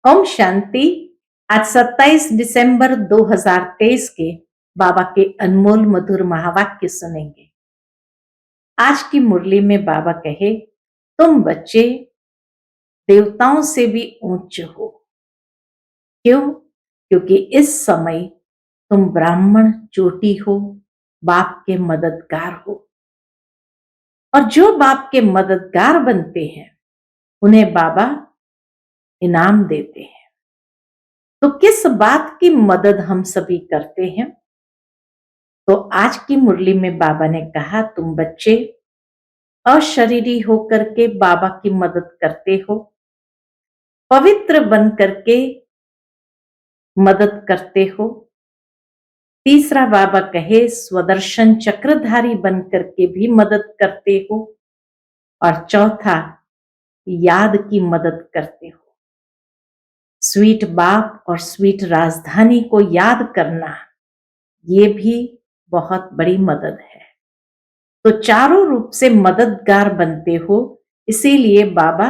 ओम शांति। आज 27 दिसंबर 2023 के बाबा के अनमोल मधुर महावाक्य सुनेंगे। आज की मुरली में बाबा कहे, तुम बच्चे देवताओं से भी ऊंचे हो। क्यों? क्योंकि इस समय तुम ब्राह्मण चोटी हो, बाप के मददगार हो। और जो बाप के मददगार बनते हैं उन्हें बाबा इनाम देते हैं। तो किस बात की मदद हम सभी करते हैं? तो आज की मुरली में बाबा ने कहा, तुम बच्चे अशरीरी होकर के बाबा की मदद करते हो, पवित्र बन करके मदद करते हो। तीसरा बाबा कहे, स्वदर्शन चक्रधारी बन करके भी मदद करते हो। और चौथा, याद की मदद करते हो। स्वीट बाप और स्वीट राजधानी को याद करना, ये भी बहुत बड़ी मदद है। तो चारों रूप से मददगार बनते हो, इसीलिए बाबा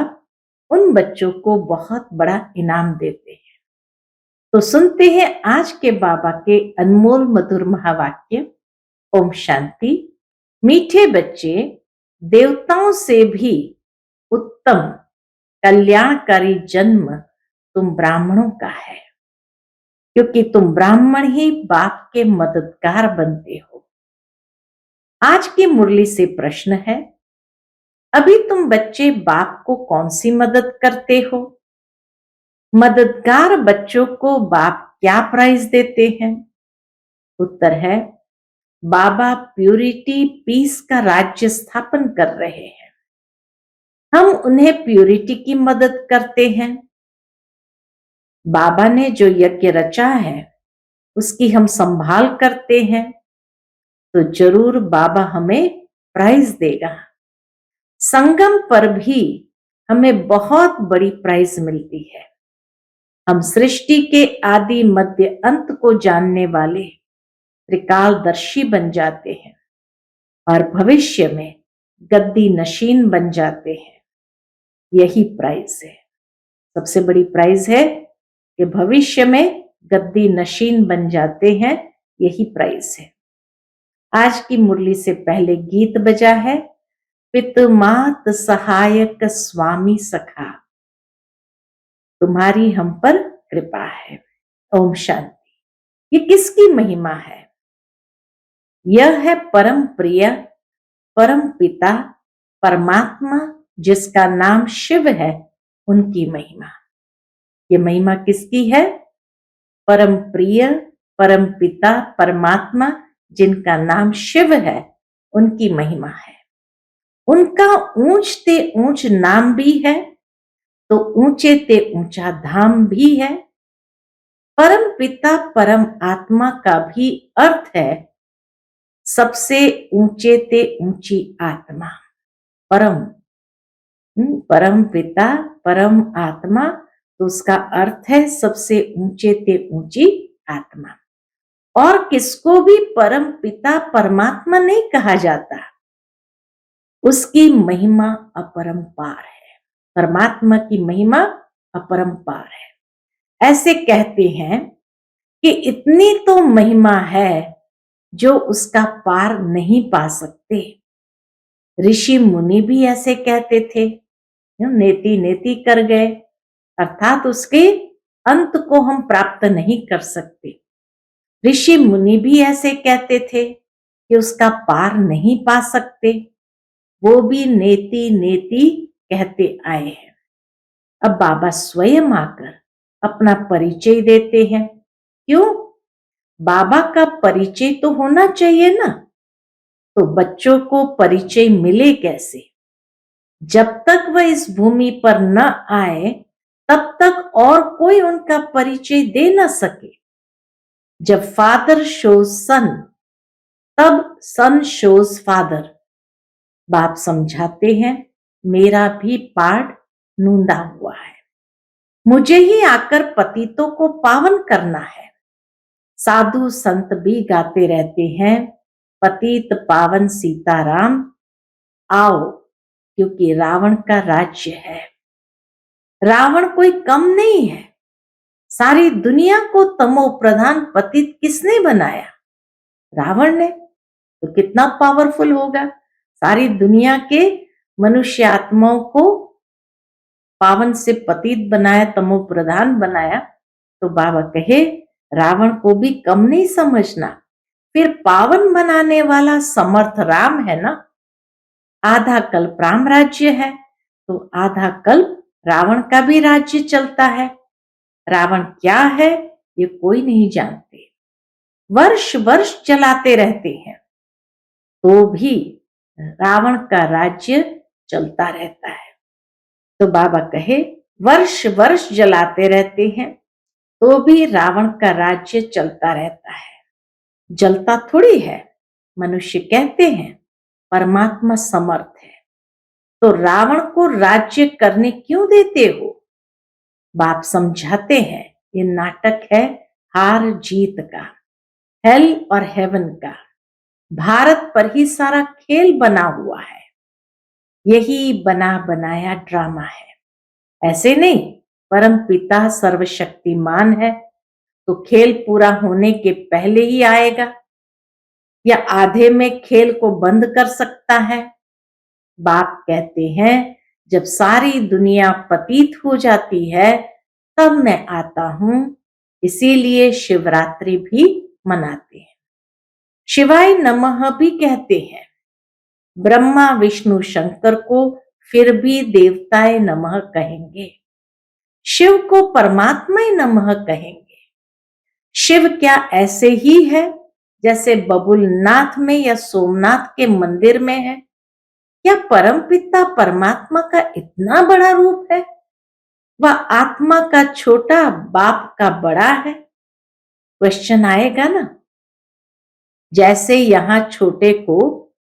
उन बच्चों को बहुत बड़ा इनाम देते हैं। तो सुनते हैं आज के बाबा के अनमोल मधुर महावाक्य। ओम शांति। मीठे बच्चे, देवताओं से भी उत्तम कल्याणकारी जन्म तुम ब्राह्मणों का है, क्योंकि तुम ब्राह्मण ही बाप के मददगार बनते हो। आज की मुरली से प्रश्न है, अभी तुम बच्चे बाप को कौन सी मदद करते हो? मददगार बच्चों को बाप क्या प्राइज देते हैं? उत्तर है, बाबा प्यूरिटी पीस का राज्य स्थापन कर रहे हैं। हम उन्हें प्यूरिटी की मदद करते हैं। बाबा ने जो यज्ञ रचा है उसकी हम संभाल करते हैं, तो जरूर बाबा हमें प्राइज देगा। संगम पर भी हमें बहुत बड़ी प्राइज मिलती है। हम सृष्टि के आदि मध्य अंत को जानने वाले त्रिकालदर्शी बन जाते हैं और भविष्य में गद्दी नशीन बन जाते हैं। यही प्राइज है, सबसे बड़ी प्राइज है कि भविष्य में गद्दी नशीन बन जाते हैं। यही प्राइज है। आज की मुरली से पहले गीत बजा है, पितु मात सहायक स्वामी सखा, तुम्हारी हम पर कृपा है। ओम शांति। ये किसकी महिमा है? यह है परम प्रिय परम पिता परमात्मा, जिसका नाम शिव है, उनकी महिमा। ये महिमा किसकी है? परम प्रिय परम पिता परमात्मा, जिनका नाम शिव है, उनकी महिमा है। उनका ऊंचते ऊंच नाम भी है, तो ऊंचे ते ऊंचा धाम भी है। परम पिता परम आत्मा का भी अर्थ है सबसे ऊंचे ते ऊंची आत्मा। परम परम पिता परम आत्मा, तो उसका अर्थ है सबसे ऊंचे ते ऊंची आत्मा। और किसको भी परम पिता परमात्मा नहीं कहा जाता, उसकी महिमा अपरंपार है। परमात्मा की महिमा अपरंपार है। ऐसे कहते हैं कि इतनी तो महिमा है जो उसका पार नहीं पा सकते। ऋषि मुनि भी ऐसे कहते थे, नेति नेति कर गए, अर्थात उसके अंत को हम प्राप्त नहीं कर सकते। ऋषि मुनि भी ऐसे कहते थे कि उसका पार नहीं पा सकते। वो भी नेति नेति कहते आए हैं। अब बाबा स्वयं आकर अपना परिचय देते हैं। क्यों? बाबा का परिचय तो होना चाहिए ना। तो बच्चों को परिचय मिले कैसे? जब तक वह इस भूमि पर न आए तब तक और कोई उनका परिचय दे न सके। जब फादर शोज सन, तब सन शोज फादर। बाप समझाते हैं, मेरा भी पार्ट नूंदा हुआ है, मुझे ही आकर पतितों को पावन करना है। साधु संत भी गाते रहते हैं, पतित पावन सीताराम आओ, क्योंकि रावण का राज्य है। रावण कोई कम नहीं है, सारी दुनिया को तमो प्रधान पतित किसने बनाया? रावण ने। तो कितना पावरफुल होगा। सारी दुनिया के मनुष्य आत्माओं को पावन से पतित बनाया, तमो प्रधान बनाया। तो बाबा कहे रावण को भी कम नहीं समझना। फिर पावन बनाने वाला समर्थ राम है ना। आधा कल्प राम राज्य है, तो आधा कल्प रावण का भी राज्य चलता है। रावण क्या है ये कोई नहीं जानते। वर्ष वर्ष चलाते रहते हैं तो भी रावण का राज्य चलता रहता है। तो बाबा कहे वर्ष वर्ष जलाते रहते हैं तो भी रावण का राज्य चलता रहता है। जलता थोड़ी है। मनुष्य कहते हैं परमात्मा समर्थ है, तो रावण को राज्य करने क्यों देते हो? बाप समझाते हैं ये नाटक है हार जीत का, हेल और हेवन का। भारत पर ही सारा खेल बना हुआ है। यही बना बनाया ड्रामा है। ऐसे नहीं, परम पिता सर्वशक्तिमान है तो खेल पूरा होने के पहले ही आएगा या आधे में खेल को बंद कर सकता है? बाप कहते हैं जब सारी दुनिया पतित हो जाती है तब मैं आता हूं। इसीलिए शिवरात्रि भी मनाते हैं, शिवाय नमः भी कहते हैं। ब्रह्मा विष्णु शंकर को फिर भी देवताए नमः कहेंगे, शिव को परमात्मा नमः कहेंगे। शिव क्या ऐसे ही है जैसे बबुलनाथ में या सोमनाथ के मंदिर में है? क्या परमपिता परमात्मा का इतना बड़ा रूप है? वह आत्मा का छोटा, बाप का बड़ा है? क्वेश्चन आएगा ना। जैसे यहां छोटे को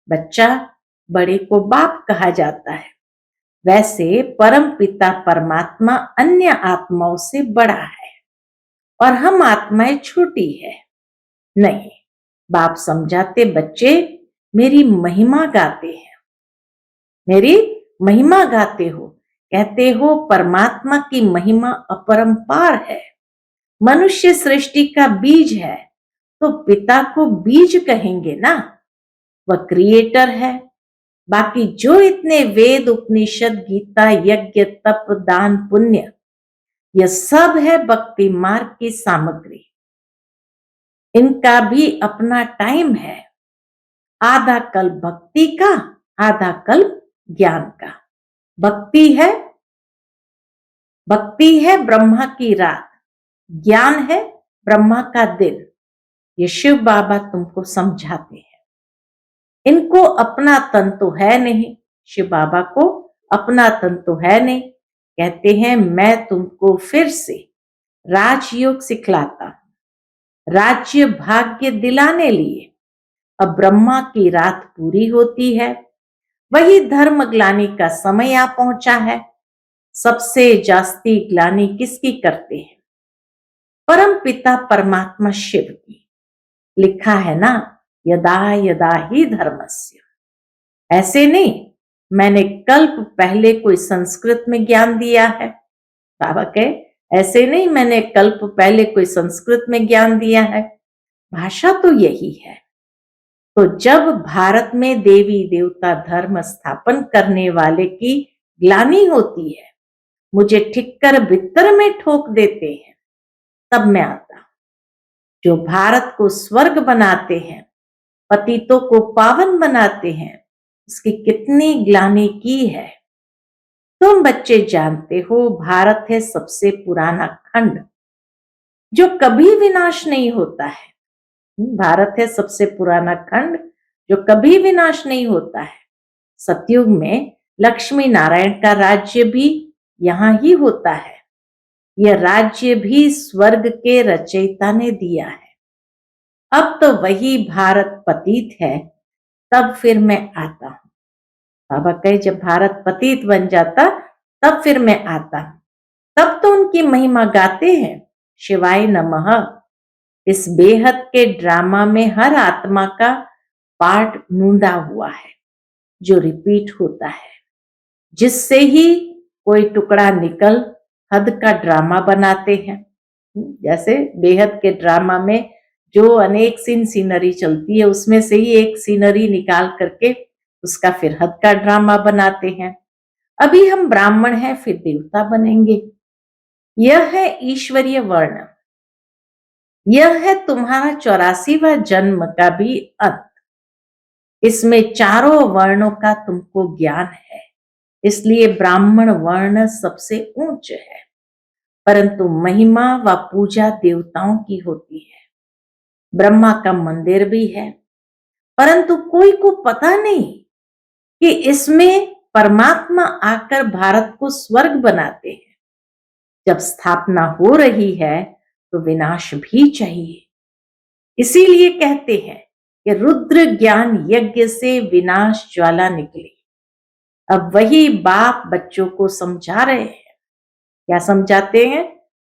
बच्चा, बड़े को बाप कहा जाता है, वैसे परम पिता परमात्मा अन्य आत्माओं से बड़ा है और हम आत्माएं छोटी है। नहीं, बाप समझाते बच्चे मेरी महिमा गाते हैं, मेरी महिमा गाते हो, कहते हो परमात्मा की महिमा अपरंपार है। मनुष्य सृष्टि का बीज है तो पिता को बीज कहेंगे ना। वह क्रिएटर है। बाकी जो इतने वेद उपनिषद गीता यज्ञ तप दान पुण्य, यह सब है भक्ति मार्ग की सामग्री। इनका भी अपना टाइम है। आधा कल्प भक्ति का, आधा कल्प ज्ञान का। भक्ति है ब्रह्मा की रात, ज्ञान है ब्रह्मा का दिन। ये शिव बाबा तुमको समझाते हैं। इनको अपना तन तो है नहीं, शिव बाबा को अपना तन तो है नहीं। कहते हैं मैं तुमको फिर से राजयोग सिखलाता हूं, राज्य भाग्य दिलाने लिए। अब ब्रह्मा की रात पूरी होती है, वही धर्म ग्लानि का समय आ पहुंचा है। सबसे जास्ती ग्लानि किसकी करते हैं? परम पिता परमात्मा शिव की। लिखा है ना यदा यदा ही धर्मस्य। ऐसे नहीं मैंने कल्प पहले कोई संस्कृत में ज्ञान दिया है। बाबा कहे ऐसे नहीं मैंने कल्प पहले कोई संस्कृत में ज्ञान दिया है, भाषा तो यही है। तो जब भारत में देवी देवता धर्म स्थापन करने वाले की ग्लानि होती है, मुझे ठिक्कर बित्तर में ठोक देते हैं, तब मैं आता हूं। जो भारत को स्वर्ग बनाते हैं, पतितों को पावन बनाते हैं, उसकी कितनी ग्लानि की है। तुम बच्चे जानते हो भारत है सबसे पुराना खंड जो कभी विनाश नहीं होता है। भारत है सबसे पुराना खंड जो कभी विनाश नहीं होता है। सतयुग में लक्ष्मी नारायण का राज्य भी यहां ही होता है। यह राज्य भी स्वर्ग के रचयिता ने दिया है। अब तो वही भारत पतित है, तब फिर मैं आता हूं। बाबा कहे जब भारत पतित बन जाता तब फिर मैं आता हूं। तब तो उनकी महिमा गाते हैं, शिवाय नमः। इस बेहद के ड्रामा में हर आत्मा का पार्ट मूंदा हुआ है जो रिपीट होता है, जिससे ही कोई टुकड़ा निकल हद का ड्रामा बनाते हैं। जैसे बेहद के ड्रामा में जो अनेक सीनरी चलती है, उसमें से ही एक सीनरी निकाल करके उसका फिर हद का ड्रामा बनाते हैं। अभी हम ब्राह्मण हैं, फिर देवता बनेंगे। यह है ईश्वरीय वर्ण। यह है तुम्हारा 84वां जन्म का भी अंत। इसमें चारों वर्णों का तुमको ज्ञान है, इसलिए ब्राह्मण वर्ण सबसे ऊंच है। परंतु महिमा व पूजा देवताओं की होती है। ब्रह्मा का मंदिर भी है, परंतु कोई को पता नहीं कि इसमें परमात्मा आकर भारत को स्वर्ग बनाते हैं। जब स्थापना हो रही है तो विनाश भी चाहिए। इसीलिए कहते हैं कि रुद्र ज्ञान यज्ञ से विनाश ज्वाला निकली। अब वही बाप बच्चों को समझा रहे हैं। क्या समझाते हैं?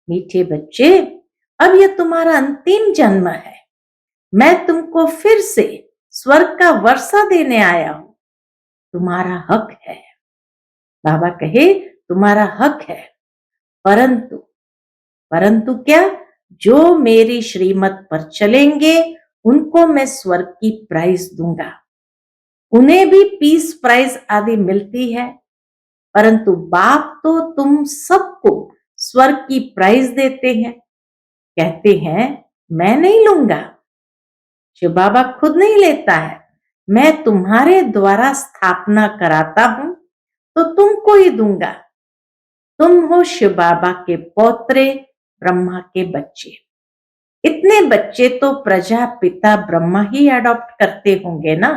मीठे बच्चे, अब यह तुम्हारा अंतिम जन्म है। मैं तुमको फिर से स्वर्ग का वर्षा देने आया हूं। तुम्हारा हक है। बाबा कहे तुम्हारा हक है, परंतु परंतु क्या? जो मेरी श्रीमत पर चलेंगे उनको मैं स्वर्ग की प्राइज दूंगा। उन्हें भी पीस प्राइज आदि मिलती है, परंतु बाप तो तुम सबको स्वर्ग की प्राइज देते हैं। कहते हैं मैं नहीं लूंगा। शिव बाबा खुद नहीं लेता है, मैं तुम्हारे द्वारा स्थापना कराता हूं तो तुमको ही दूंगा। तुम हो शिव बाबा के पौत्रे, ब्रह्मा के बच्चे। इतने बच्चे तो प्रजापिता ब्रह्मा ही अडॉप्ट करते होंगे ना।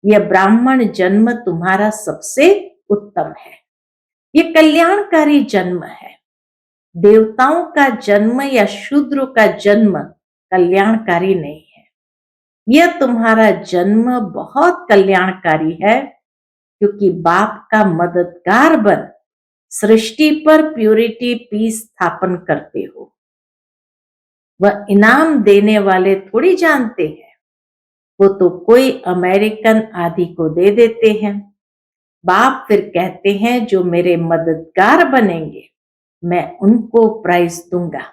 यह ब्राह्मण जन्म तुम्हारा सबसे उत्तम है। यह कल्याणकारी जन्म है। देवताओं का जन्म या शूद्र का जन्म कल्याणकारी नहीं है। यह तुम्हारा जन्म बहुत कल्याणकारी है, क्योंकि बाप का मददगार बन सृष्टि पर प्यूरिटी पीस स्थापन करते हो। वह इनाम देने वाले थोड़ी जानते हैं, वो तो कोई अमेरिकन आदि को दे देते हैं। बाप फिर कहते हैं जो मेरे मददगार बनेंगे मैं उनको प्राइज दूंगा।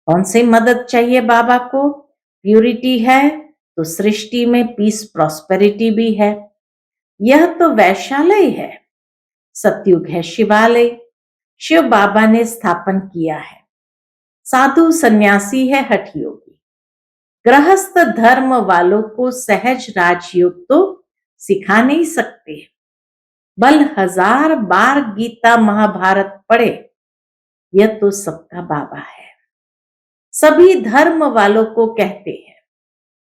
कौन सी मदद चाहिए बाबा को? प्यूरिटी है तो सृष्टि में पीस प्रॉस्पेरिटी भी है। यह तो वैशालय है, सतयुग है शिवालय। शिव बाबा ने स्थापन किया है। साधु सन्यासी है हठ योगी। गृहस्थ धर्म वालों को सहज राजयोग तो सिखा नहीं सकते। बल 1000 बार गीता महाभारत पढ़े, यह तो सबका बाबा है। सभी धर्म वालों को कहते हैं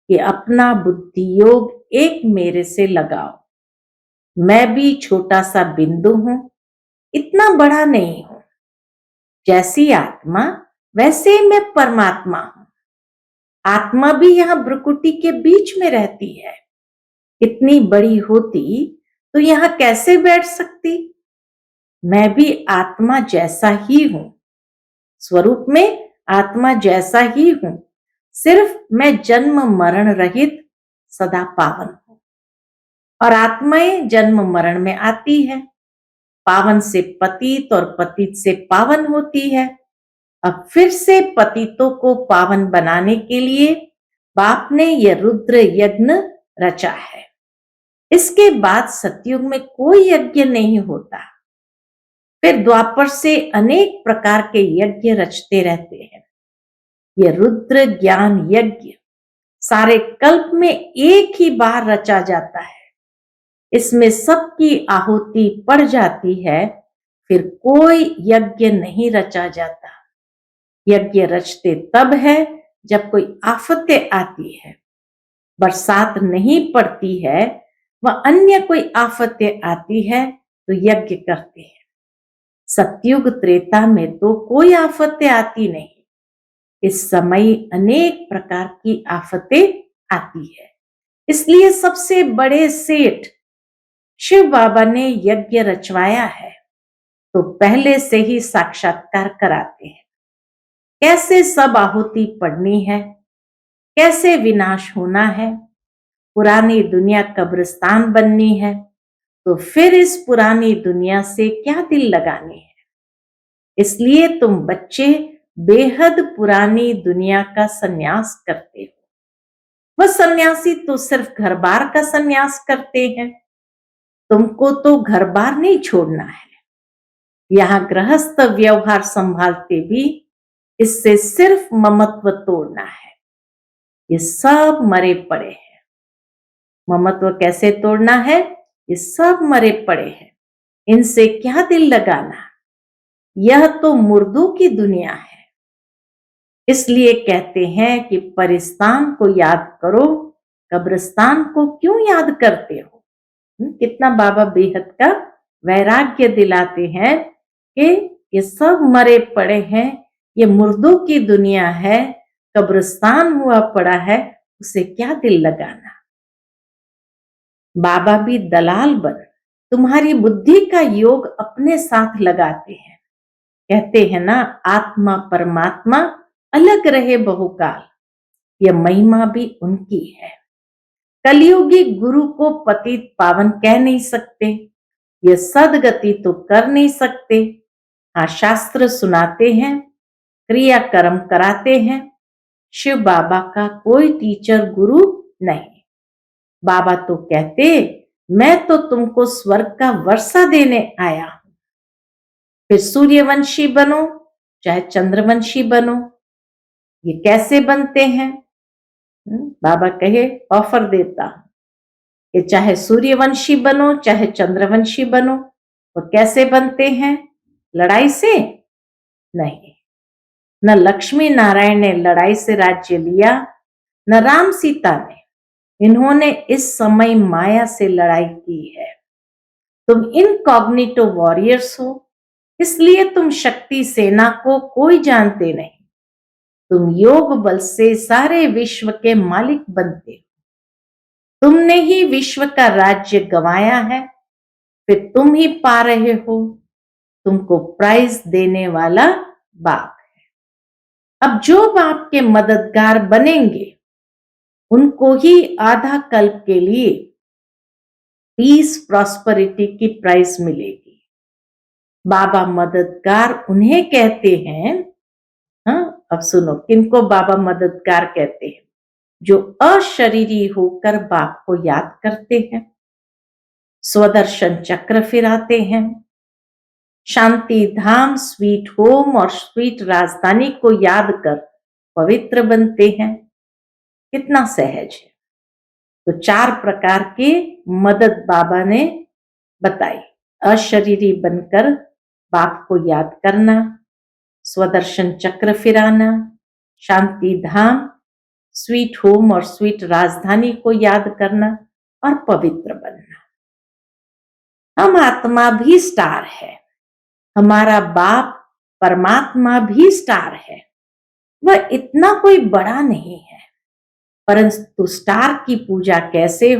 कि अपना बुद्धि योग एक मेरे से लगाओ। मैं भी छोटा सा बिंदु हूं, इतना बड़ा नहीं हूं। जैसी आत्मा वैसे मैं परमात्मा हूं। आत्मा भी यहां भ्रुकुटी के बीच में रहती है। इतनी बड़ी होती तो यहां कैसे बैठ सकती? मैं भी आत्मा जैसा ही हूं, स्वरूप में आत्मा जैसा ही हूं। सिर्फ मैं जन्म मरण रहित सदा पावन हूं, और आत्माएं जन्म मरण में आती है। पावन से पतित और पतित से पावन होती है। अब फिर से पतितों को पावन बनाने के लिए बाप ने यह रुद्र यज्ञ रचा है। इसके बाद सतयुग में कोई यज्ञ नहीं होता। फिर द्वापर से अनेक प्रकार के यज्ञ रचते रहते हैं। यह रुद्र ज्ञान यज्ञ सारे कल्प में एक ही बार रचा जाता है। इसमें सबकी आहुति पड़ जाती है, फिर कोई यज्ञ नहीं रचा जाता। यज्ञ रचते तब है जब कोई आफतें आती है, बरसात नहीं पड़ती है, वह अन्य कोई आफतें आती है तो यज्ञ करते हैं। सतयुग त्रेता में तो कोई आफतें आती नहीं। इस समय अनेक प्रकार की आफतें आती है। इसलिए सबसे बड़े सेठ शिव बाबा ने यज्ञ रचवाया है, तो पहले से ही साक्षात्कार कराते हैं। कैसे सब आहुति पड़नी है, कैसे विनाश होना है। पुरानी दुनिया कब्रिस्तान बननी है, तो फिर इस पुरानी दुनिया से क्या दिल लगाने हैं। इसलिए तुम बच्चे बेहद पुरानी दुनिया का सन्यास करते हो। वह सन्यासी तो सिर्फ घर बार का सन्यास करते हैं, तुमको तो घर बार नहीं छोड़ना है। यहाँ गृहस्थ व्यवहार संभालते भी इससे सिर्फ ममत्व तोड़ना है। ये सब मरे पड़े हैं। ममत्व कैसे तोड़ना है? ये सब मरे पड़े हैं, इनसे क्या दिल लगाना। यह तो मुर्दों की दुनिया है। इसलिए कहते हैं कि परिस्तान को याद करो, कब्रिस्तान को क्यों याद करते हो। कितना बाबा बेहद का वैराग्य दिलाते हैं कि ये सब मरे पड़े हैं, ये मुर्दों की दुनिया है, कब्रिस्तान हुआ पड़ा है, उसे क्या दिल लगाना। बाबा भी दलाल बन तुम्हारी बुद्धि का योग अपने साथ लगाते हैं। कहते हैं ना, आत्मा परमात्मा अलग रहे बहुकाल, यह महिमा भी उनकी है। कलियुगी गुरु को पतित पावन कह नहीं सकते, ये सदगति तो कर नहीं सकते। हाँ, शास्त्र सुनाते हैं, क्रिया कर्म कराते हैं। शिव बाबा का कोई टीचर गुरु नहीं। बाबा तो कहते, मैं तो तुमको स्वर्ग का वर्षा देने आया हूं। फिर सूर्यवंशी बनो चाहे चंद्रवंशी बनो। ये कैसे बनते हैं? बाबा कहे, ऑफर देता हूं कि चाहे सूर्यवंशी बनो चाहे चंद्रवंशी बनो। वो कैसे बनते हैं? लड़ाई से नहीं। न लक्ष्मी नारायण ने लड़ाई से राज्य लिया, न राम सीता ने। इन्होंने इस समय माया से लड़ाई की है। तुम इनकॉग्निटो वॉरियर्स हो, इसलिए तुम शक्ति सेना को कोई जानते नहीं। तुम योग बल से सारे विश्व के मालिक बनते हो। तुमने ही विश्व का राज्य गंवाया है, फिर तुम ही पा रहे हो। तुमको प्राइज देने वाला बाप है। अब जो बाप के मददगार बनेंगे, उनको ही आधा कल्प के लिए पीस प्रॉस्पेरिटी की प्राइज मिलेगी। बाबा मददगार उन्हें कहते हैं। हाँ, अब सुनो, किनको बाबा मददगार कहते हैं? जो अशरीरी होकर बाप को याद करते हैं, स्वदर्शन चक्र फिराते हैं, शांति धाम, स्वीट होम और स्वीट राजधानी को याद कर पवित्र बनते हैं। कितना सहज है। तो 4 प्रकार की मदद बाबा ने बताई। अशरीरी बनकर बाप को याद करना, स्वदर्शन चक्र फिराना, शांति धाम, स्वीट होम और स्वीट राजधानी को याद करना और पवित्र बनना। हम आत्मा भी स्टार है, हमारा बाप परमात्मा भी स्टार है। वह इतना कोई बड़ा नहीं है, परंतु स्टार की पूजा कैसे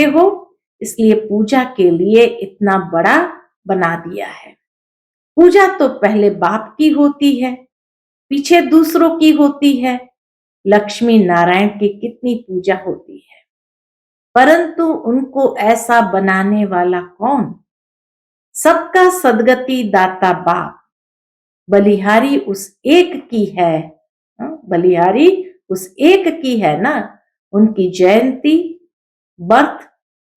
हो? इसलिए पूजा के लिए इतना बड़ा बना दिया है। पूजा तो पहले बाप की होती है, पीछे दूसरों की होती है। लक्ष्मी नारायण की कितनी पूजा होती है, परंतु उनको ऐसा बनाने वाला कौन? सबका सदगति दाता बाप। बलिहारी उस एक की है। बलिहारी उस एक की है ना। उनकी जयंती बर्थ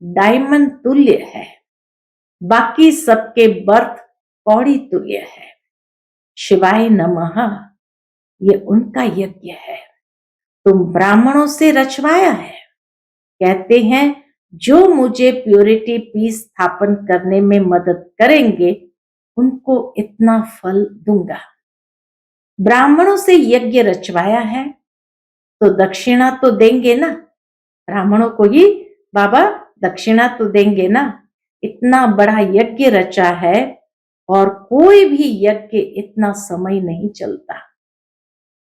डायमंड तुल्य है, बाकी सबके बर्थ पौड़ी तुल्य है। शिवाय नमः, ये उनका यज्ञ है। तुम ब्राह्मणों से रचवाया है। कहते हैं, जो मुझे प्योरिटी पीस स्थापन करने में मदद करेंगे, उनको इतना फल दूंगा। ब्राह्मणों से यज्ञ रचवाया है, तो दक्षिणा तो देंगे ना। ब्राह्मणों को ही बाबा दक्षिणा तो देंगे ना। इतना बड़ा यज्ञ रचा है, और कोई भी यज्ञ इतना समय नहीं चलता।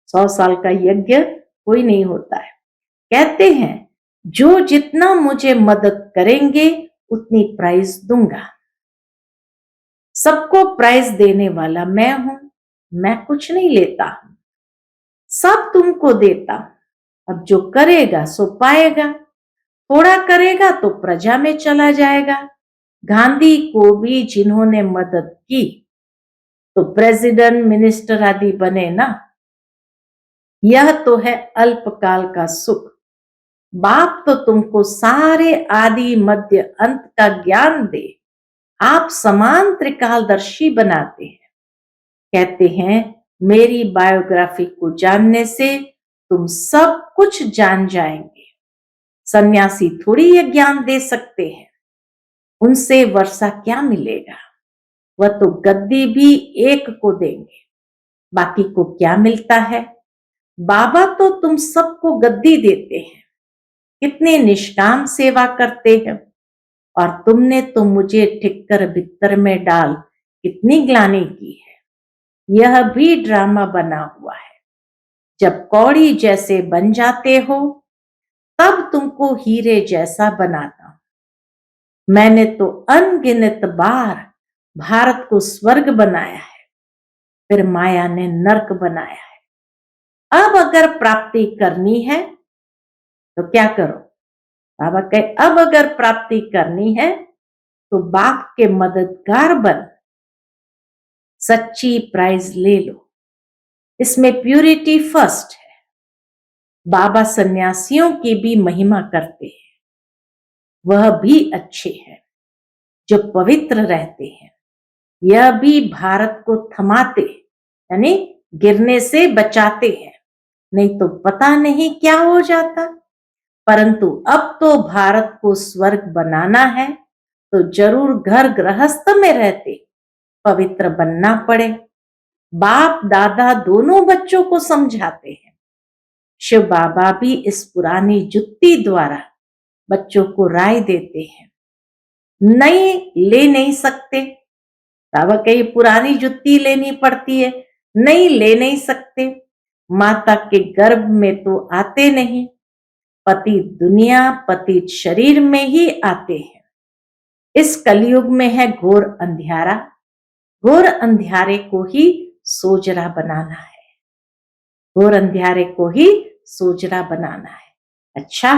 100 साल का यज्ञ कोई नहीं होता है। कहते हैं, जो जितना मुझे मदद करेंगे उतनी प्राइज दूंगा। सबको प्राइज देने वाला मैं हूं, मैं कुछ नहीं लेता हूं, सब तुमको देता हूं। अब जो करेगा सो पाएगा, थोड़ा करेगा तो प्रजा में चला जाएगा। गांधी को भी जिन्होंने मदद की, तो प्रेसिडेंट, मिनिस्टर आदि बने ना, यह तो है अल्पकाल का सुख। बाप तो तुमको सारे आदि मध्य अंत का ज्ञान दे, आप समान त्रिकालदर्शी बनाते हैं। कहते हैं मेरी बायोग्राफी को जानने से तुम सब कुछ जान जाएंगे। सन्यासी थोड़ी यह ज्ञान दे सकते हैं, उनसे वर्षा क्या मिलेगा। वह तो गद्दी भी एक को देंगे, बाकी को क्या मिलता है। बाबा तो तुम सबको गद्दी देते हैं, कितने निष्काम सेवा करते हैं, और तुमने तो मुझे ठिक्कर भित्तर में डाल कितनी ग्लानि की है। यह भी ड्रामा बना हुआ है। जब कौड़ी जैसे बन जाते हो तब तुमको हीरे जैसा बनाता हूं। मैंने तो अनगिनत बार भारत को स्वर्ग बनाया है, फिर माया ने नर्क बनाया है। अब अगर प्राप्ति करनी है तो क्या करो। बाबा कहे अब अगर प्राप्ति करनी है तो बाप के मददगार बन, सच्ची प्राइज ले लो। इसमें प्यूरिटी फर्स्ट है। बाबा सन्यासियों की भी महिमा करते हैं, वह भी अच्छे हैं जो पवित्र रहते हैं। यह भी भारत को थमाते यानी गिरने से बचाते हैं, नहीं तो पता नहीं क्या हो जाता। परंतु अब तो भारत को स्वर्ग बनाना है तो जरूर घर गृहस्थ में रहते पवित्र बनना पड़े। बाप दादा दोनों बच्चों को समझाते हैं। शिव बाबा भी इस पुरानी जुत्ती द्वारा बच्चों को राय देते हैं। नहीं ले नहीं सकते, बाबा कहीं पुरानी जुत्ती लेनी पड़ती है, नहीं ले नहीं सकते। माता के गर्भ में तो आते नहीं, पति दुनिया पति शरीर में ही आते हैं। इस कलयुग में है घोर अंधियारा, घोर अंधियारे को ही सोजरा बनाना है, घोर अंधियारे को ही सोजरा बनाना है। अच्छा,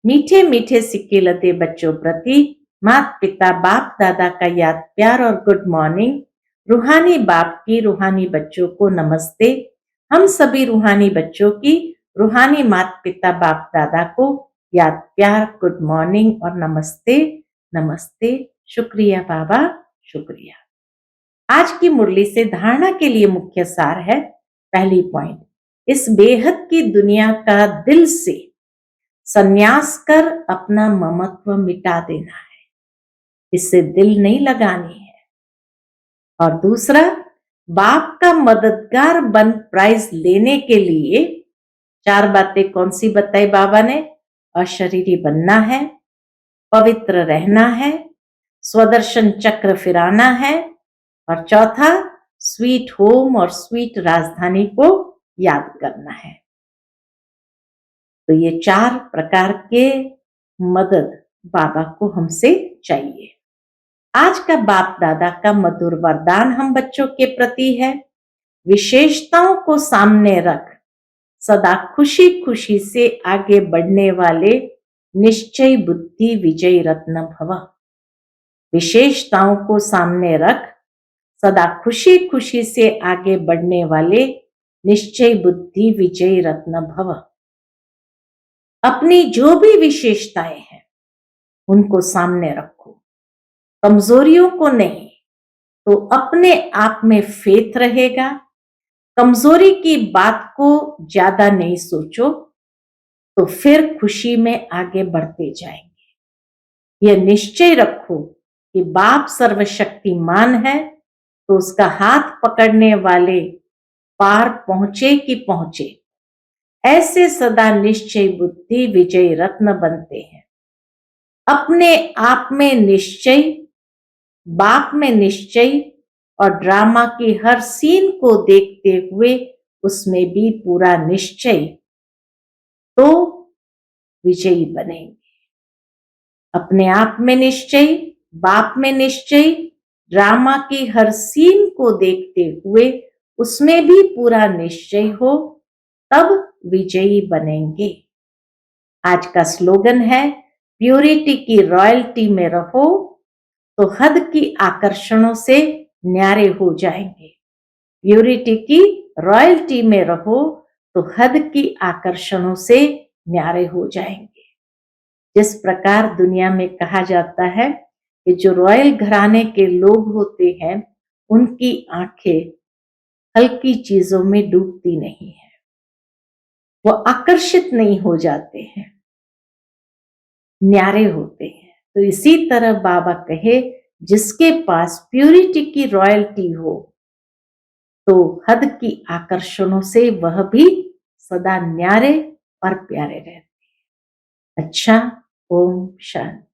मीठे मीठे सिक्के लदे बच्चों प्रति माता पिता बाप दादा का याद प्यार और गुड मॉर्निंग। रूहानी बाप की रूहानी बच्चों को नमस्ते। हम सभी रूहानी बच्चों की रूहानी माता पिता बाप दादा को याद प्यार गुड मॉर्निंग और नमस्ते नमस्ते। शुक्रिया बाबा, शुक्रिया। आज की मुरली से धारणा के लिए मुख्य सार है। पहली पॉइंट, इस बेहद की दुनिया का दिल से संन्यास कर अपना ममत्व मिटा देना है, इससे दिल नहीं लगानी है। और दूसरा, बाप का मददगार बन प्राइज लेने के लिए 4 बातें कौन सी बताई बाबा ने। अशरीरी बनना है, पवित्र रहना है, स्वदर्शन चक्र फिराना है, और चौथा स्वीट होम और स्वीट राजधानी को याद करना है। तो ये 4 प्रकार के मदद बाबा को हमसे चाहिए। आज का बाप दादा का मधुर वरदान हम बच्चों के प्रति है। विशेषताओं को सामने रख सदा खुशी खुशी से आगे बढ़ने वाले निश्चय बुद्धि विजय रत्न भव। विशेषताओं को सामने रख सदा खुशी खुशी से आगे बढ़ने वाले निश्चय बुद्धि विजय रत्न भव। अपनी जो भी विशेषताएं हैं उनको सामने रखो, कमजोरियों को नहीं। तो अपने आप में फेथ रहेगा। कमजोरी की बात को ज्यादा नहीं सोचो, तो फिर खुशी में आगे बढ़ते जाएंगे। यह निश्चय रखो कि बाप सर्वशक्तिमान है, तो उसका हाथ पकड़ने वाले पार पहुंचे कि पहुंचे। ऐसे सदा निश्चय बुद्धि विजय रत्न बनते हैं। अपने आप में निश्चय, बाप में निश्चय, और ड्रामा की हर सीन को देखते हुए उसमें भी पूरा निश्चय, तो विजयी बनेंगे। अपने आप में निश्चय, बाप में निश्चय, ड्रामा की हर सीन को देखते हुए उसमें भी पूरा निश्चय हो, तब विजयी बनेंगे। आज का स्लोगन है प्यूरिटी की रॉयल्टी में रहो तो हद की आकर्षणों से न्यारे हो जाएंगे। प्यूरिटी की रॉयल्टी में रहो तो हद की आकर्षणों से न्यारे हो जाएंगे। जिस प्रकार दुनिया में कहा जाता है कि जो रॉयल घराने के लोग होते हैं उनकी आंखें हल्की चीजों में डूबती नहीं है, वो आकर्षित नहीं हो जाते हैं, न्यारे होते हैं। तो इसी तरह बाबा कहे जिसके पास प्यूरिटी की रॉयल्टी हो तो हद की आकर्षणों से वह भी सदा न्यारे और प्यारे रहते हैं। अच्छा, ओम शांति।